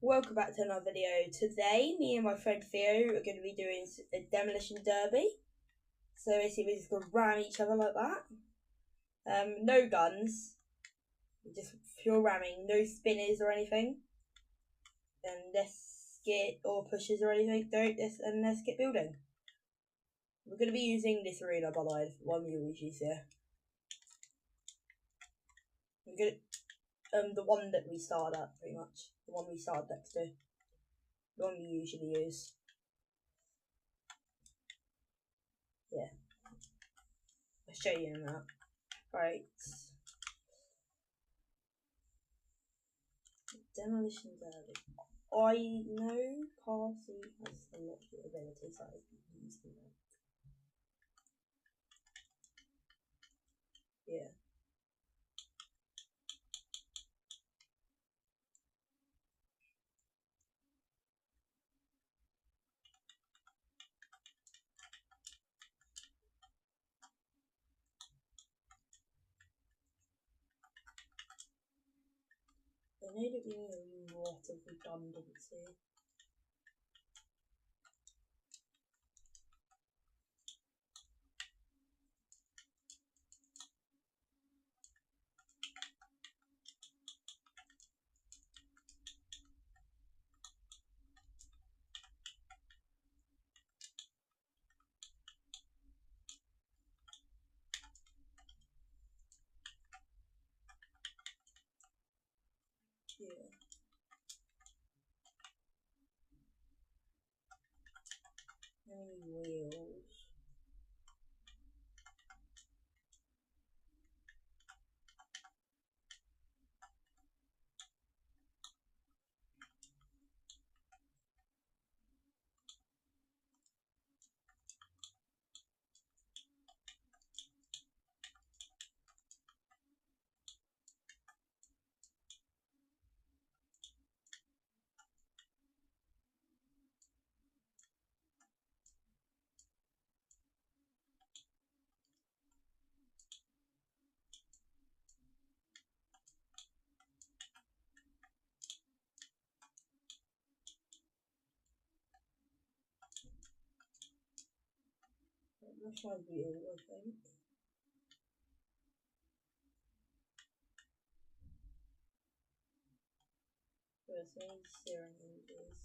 Welcome back to another video. Today, me and my friend Theo are going to be doing a demolition derby. So basically we're just going to ram each other like that. No guns, just pure ramming, no spinners or anything. And let's get, or pushes or anything, let's get building. We're going to be using this arena, by the way, the one we always use here. We're going the one that we started at, pretty much. The one we started next to. The one we usually use. Yeah. I'll show you in that. Right. Demolition derby. I know Parsi has a lot of ability, so I use them. Yeah. They need to be a lot of redundancy. Yeah. Any wheels? That's my wheel, I think. First, I need steering wheels.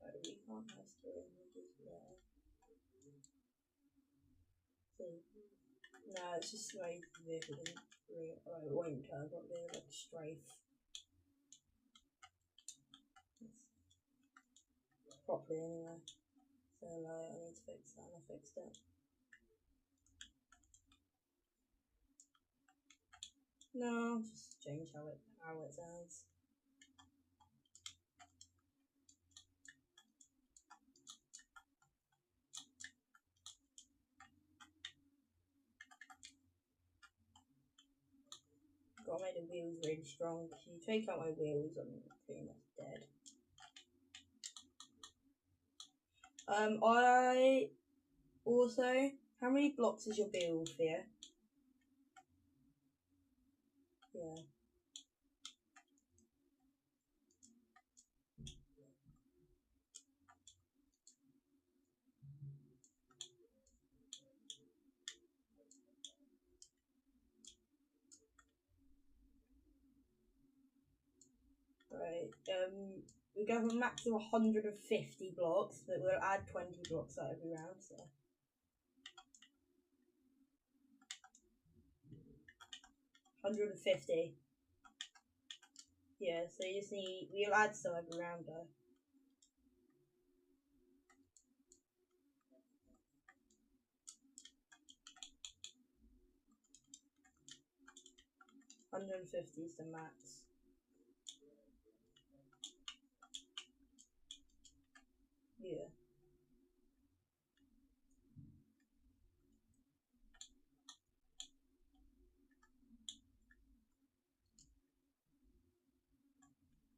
Right, we can't have steering wheels there. See? No, it's just like vehicle it won't turn properly, like strafe. Properly anyway. So like, I need to fix that, and I fixed it. No, just change how it sounds. Gotta make the wheels really strong. If you take out my wheels, I'm pretty much dead. I also, how many blocks is your build here? Yeah. Right. We go for a max of 150 blocks, but we'll add 20 blocks out every round, so. 150. Yeah, so you just need, we'll add some every round though. $150 is the max. Yeah.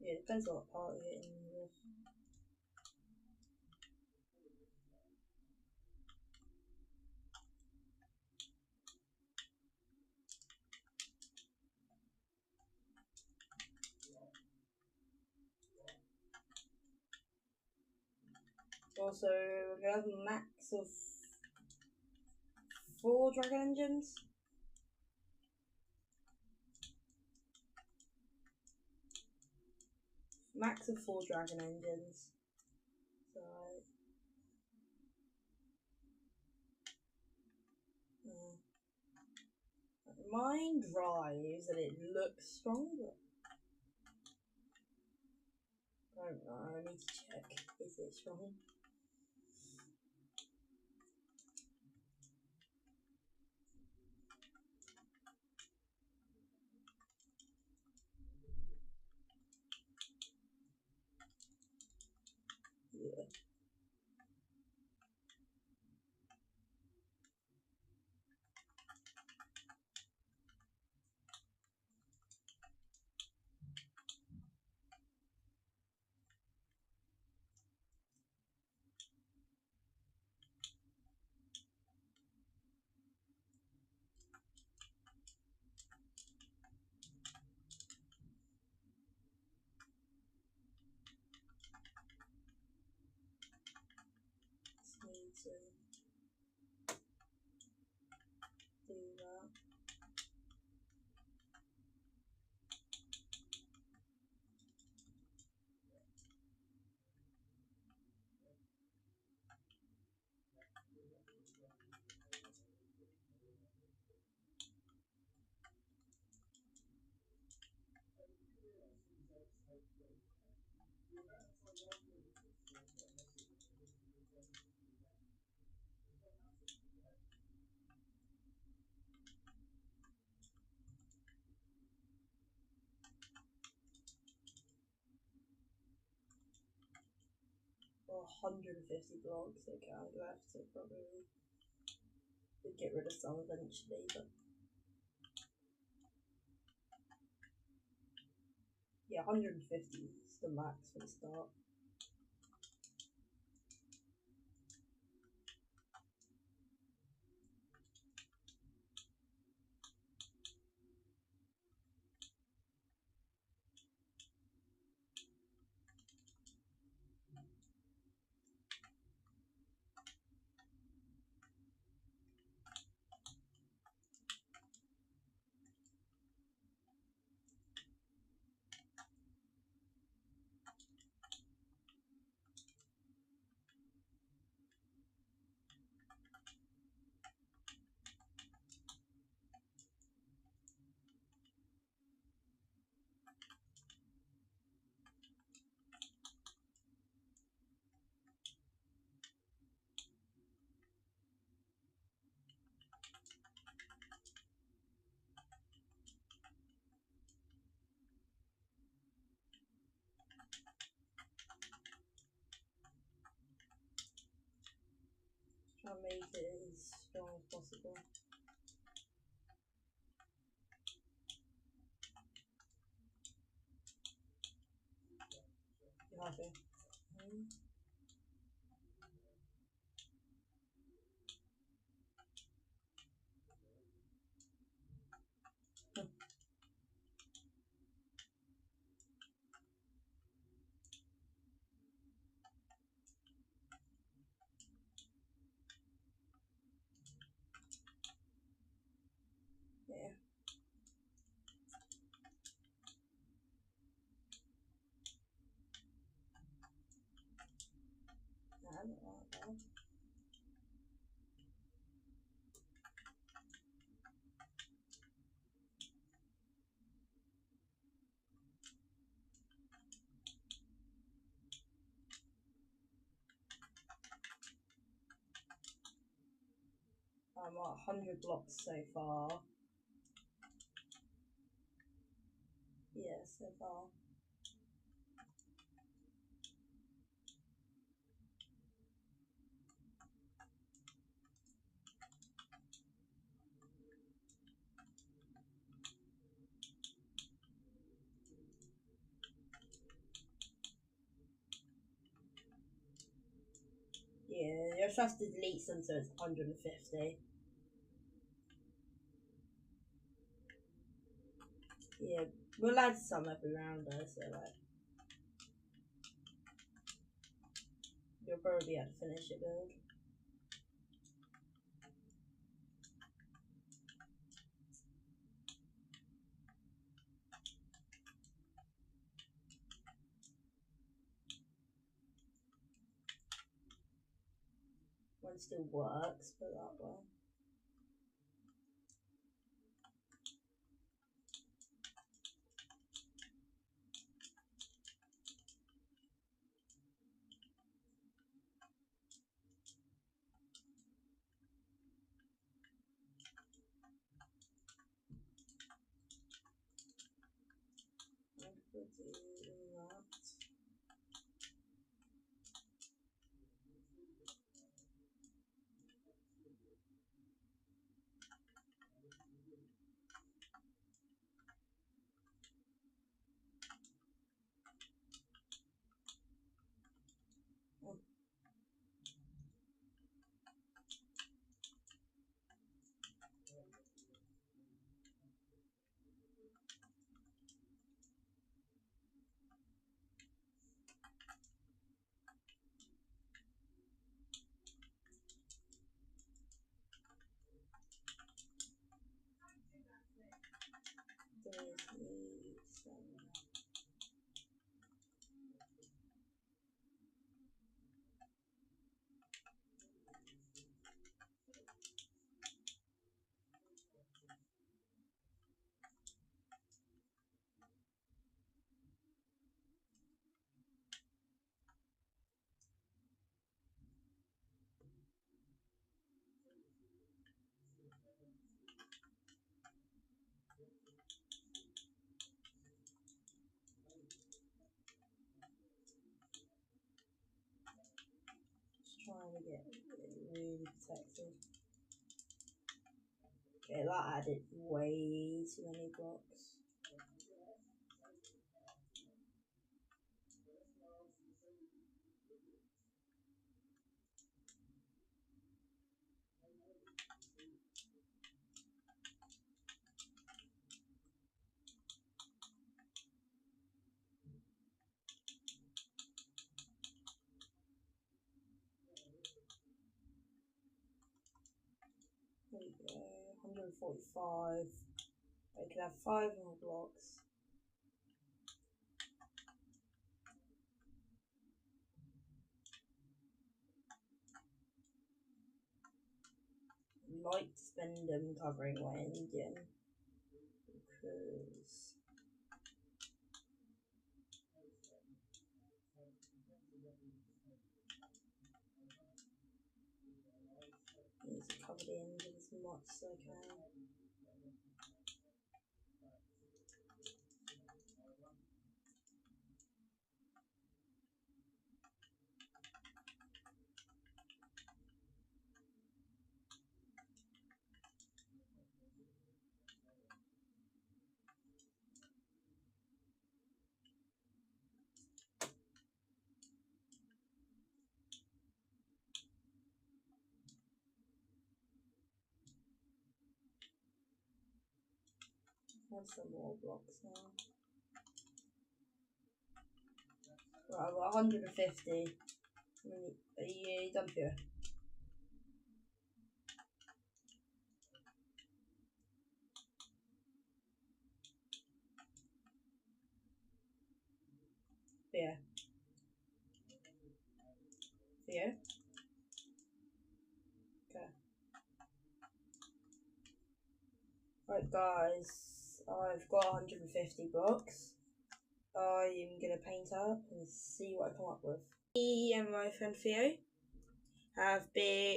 Yeah, it depends on what part you're in with. Also, we're gonna have a max of 4 dragon engines. Max of 4 dragon engines. So, mine drives and it looks strong, but I don't know. I need to check. Is it strong? Yeah. Just need to do that. Or 150 blocks. Okay, I'm gonna have to probably get rid of some eventually, but yeah, 150 is the max for the start. Try and make it as strong as possible. You happy? Yeah. Nah, not that bad. I'm at 100 blocks so far. Yeah, so far. just have to delete some so it's 150. Yeah, we'll add some every round though, so like you'll probably be able to finish it build. One still works, put it that way. We'll do that. Trying to get really protected. Okay, that added way too many blocks. There we go, 145. I could have 5 more blocks. I like to spend them covering my engine because I need to cover the engine as much as I can. Have some more blocks now. Right, I've got 150. Are you done here? Yeah. Yeah. Okay. Right, guys, I've got 150 blocks. I'm gonna paint up and see what I come up with. Me and my friend Theo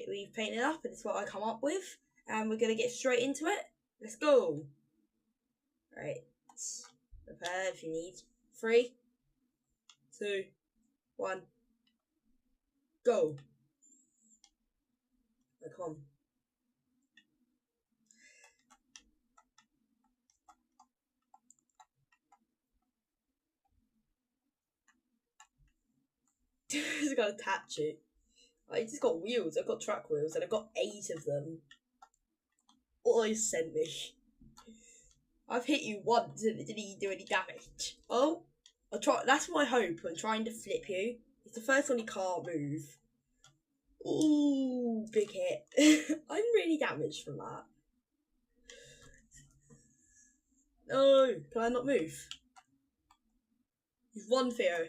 we've painted up, and it's what I come up with, and we're gonna get straight into it. Let's go. Right, prepare if you need. 3, 2, 1, go. Right, come on. Just gotta touch it. I just got wheels. I've got track wheels, and I've got 8 of them. What you sent me? I've hit you once, and it didn't even do any damage. Oh, I try. That's my hope. I'm trying to flip you. It's the first one you can't move. Ooh, big hit. I'm really damaged from that. No, can I not move? You've won, Theo.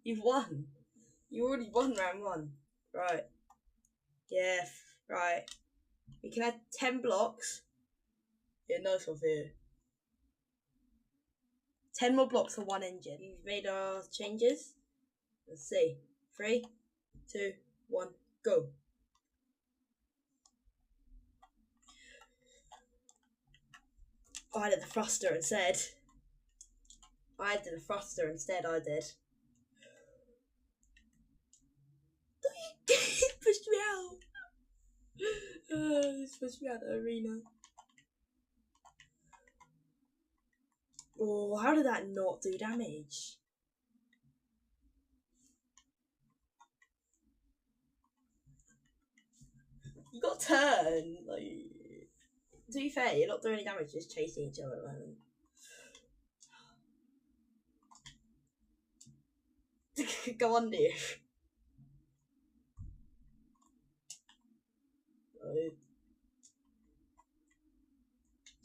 You've won. You already won round 1. Right. Yeah, right. We can add 10 blocks. Yeah, nice one, Theo. 10 more blocks for 1 engine. We've made our changes. Let's see. 3, 2, 1, go. I did the thruster instead. I did the thruster instead, I did. Pushed me out. It's pushed me out of the arena. Oh, how did that not do damage? You got turn. Like, to be fair, you're not doing any damage, just chasing each other at the moment. Go on, dude.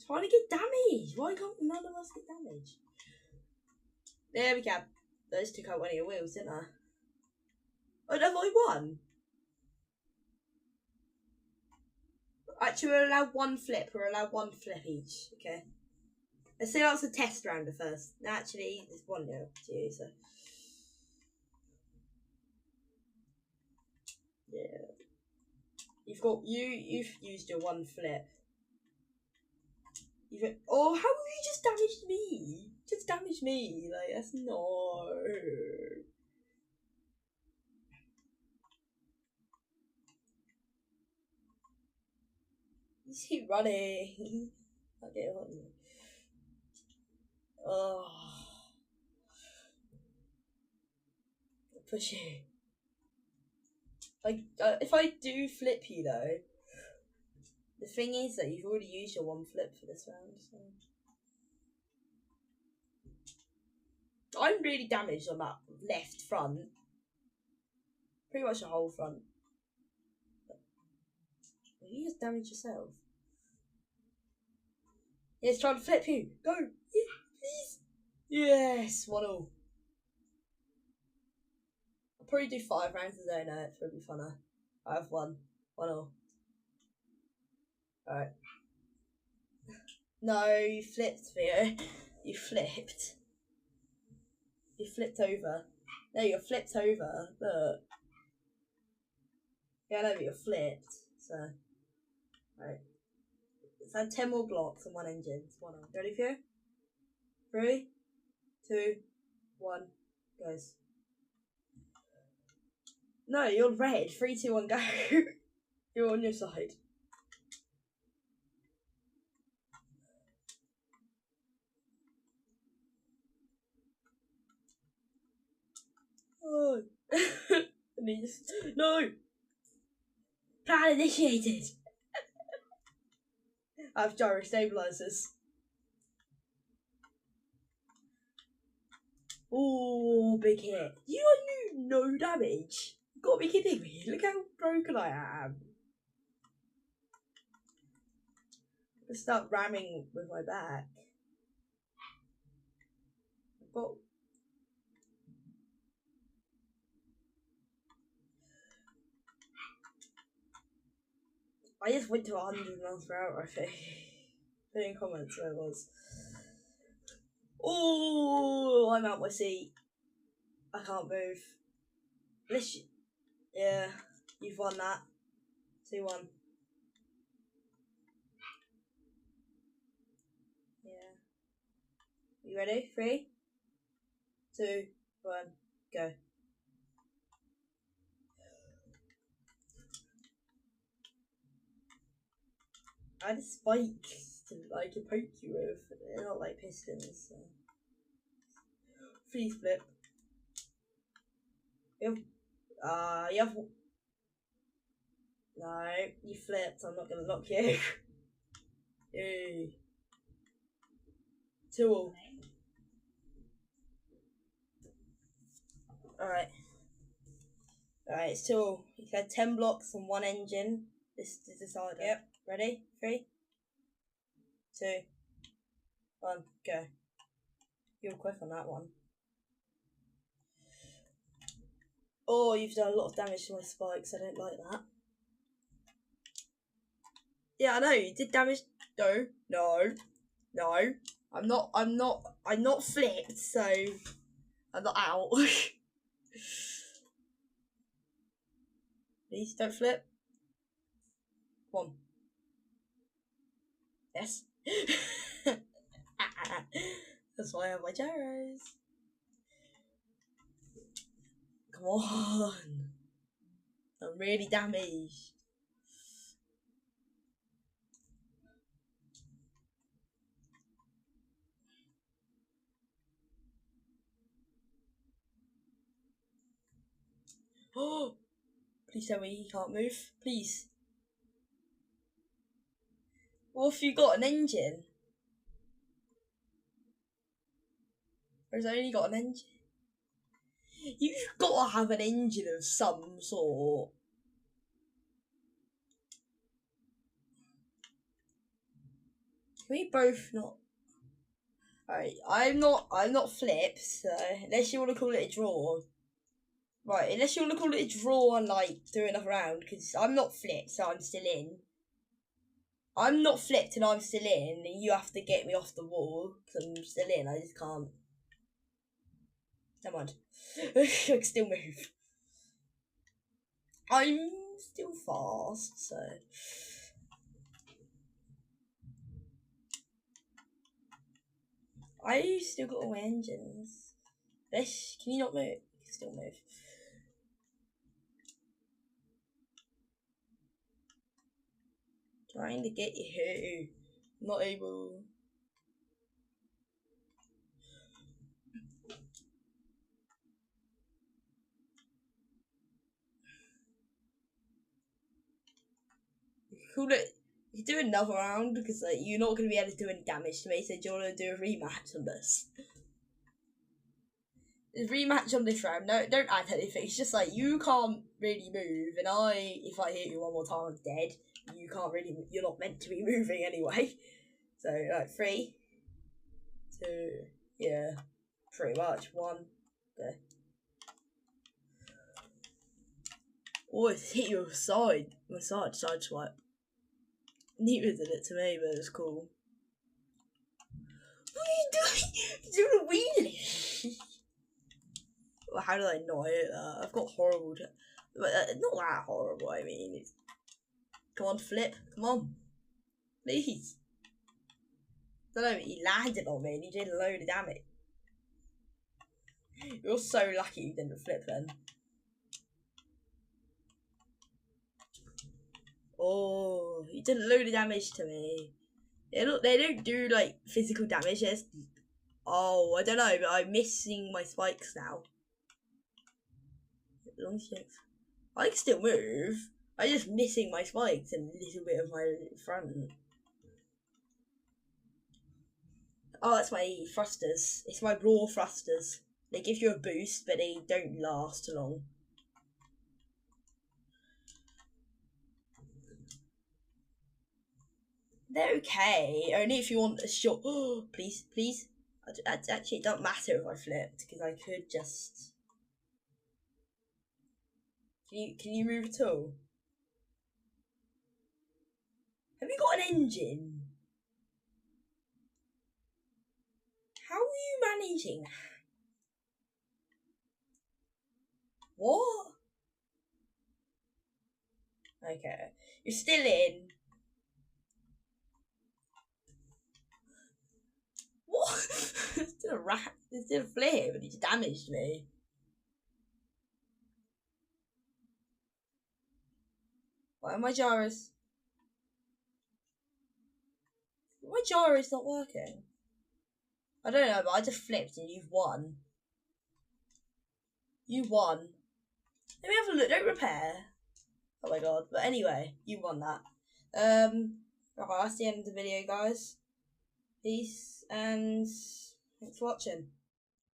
Trying to get damage. Why can't none of us get damage? There we go. Those took out one of your wheels, didn't I? Oh, have I won? Actually, we're allowed 1 flip. We're allowed 1 flip each. Okay. Let's see what's the test rounder first. Actually, there's 1-0 to you, so. Yeah. You've used your 1 flip. Oh, how have you just damaged me? Just damaged me. Like, that's no. You keep running. Okay, hold on. Oh. Push you. Like, if I do flip you though, the thing is that you've already used your 1 flip for this round, so. I'm really damaged on that left front. Pretty much the whole front. You just damaged yourself. Yes, trying to flip you. Go. Yeah, please. Yes, 1-0. I'll probably do 5 rounds a day now. It's probably funner. I have 1. 1-0. Alright. No, you flipped, Theo. You flipped. You flipped over. No, you're flipped over. Look. Yeah, no, but you're flipped. So. Right. Let's add 10 more blocks and 1 engine. It's 1-0. Ready, Theo? 3, 2, 1, goes. No, you're red. 3, 2, 1, go. You're on your side. Oh. No! Plan initiated! I have gyro stabilizers. Oh, big hit. You don't do no damage. You gotta be kidding me. Look how broken I am. Let's start ramming with my back. I've got. I just went to 100 miles per hour, I think. Put in comments where it was. Oh, I'm out my seat. I can't move. Yeah, you've won that. 2-1. Yeah. You ready? 3, 2, 1, go. I had spikes to like poke you with. They're not like pistons. So. Please flip. You have No, you flipped. I'm not gonna knock you. Ooh. 2-all. Alright. Alright, it's 2-all. You've had 10 blocks and 1 engine. This is the decider. Yep. Ready? 3, 2, 1, go. You were quick on that one. Oh, you've done a lot of damage to my spikes. I don't like that. Yeah, I know. You did damage. No. I'm not flipped, so I'm not out. Please don't flip. Come on. Yes. That's why I have my gyros. Come on. I'm really damaged. Oh, please tell me he can't move. Please. What if you got an engine? Or has it only got an engine? You've got to have an engine of some sort. Can we both not? Alright, I'm not flipped, so unless you want to call it a draw. Right, unless you want to call it a draw and like do another round, because I'm not flipped, so I'm still in. I'm not flipped and I'm still in, and you have to get me off the wall, because I'm still in, I just can't. Never mind. I can still move. I'm still fast, so. I still got all my engines. Can you not move? You can still move. Trying to get you. Not able. Call it. You do another round because like you're not gonna be able to do any damage to me. So do you want to do a rematch on this? A rematch on this round. No, don't add anything. It's just like you can't really move, and if I hit you one more time, I'm dead. You can't really. You're not meant to be moving anyway. So like 3, 2, yeah, pretty much 1. Go. Oh, it's hit your side. My side swipe. Neither did it to me, but it's cool. What are you doing? You're doing a wheelie. Well, how did I not hit that? I've got horrible. But not that horrible. I mean, come on, flip. Come on, please. I don't know. He landed on me and he did a load of damage. You're so lucky you didn't flip then. Oh, you did a load of damage to me. They don't do like physical damage. Oh, I don't know, but I'm missing my spikes now. Long sticks. I can still move. I'm just missing my spikes and a little bit of my front. Oh, that's my thrusters. It's my raw thrusters. They give you a boost, but they don't last long. They're okay, only if you want a short. Oh, please. Actually, it doesn't matter if I flipped, because I could just. Can you move at all? Have you got an engine? How are you managing that? What? Okay. You're still in. What? It's still a rat. It's still a flip, but it's damaged me. Why are my gyros? My gyro's not working. I don't know, but I just flipped and you've won. You won. Let me have a look. Don't repair. Oh my god. But anyway, you won that. Right, that's the end of the video, guys. Peace and thanks for watching.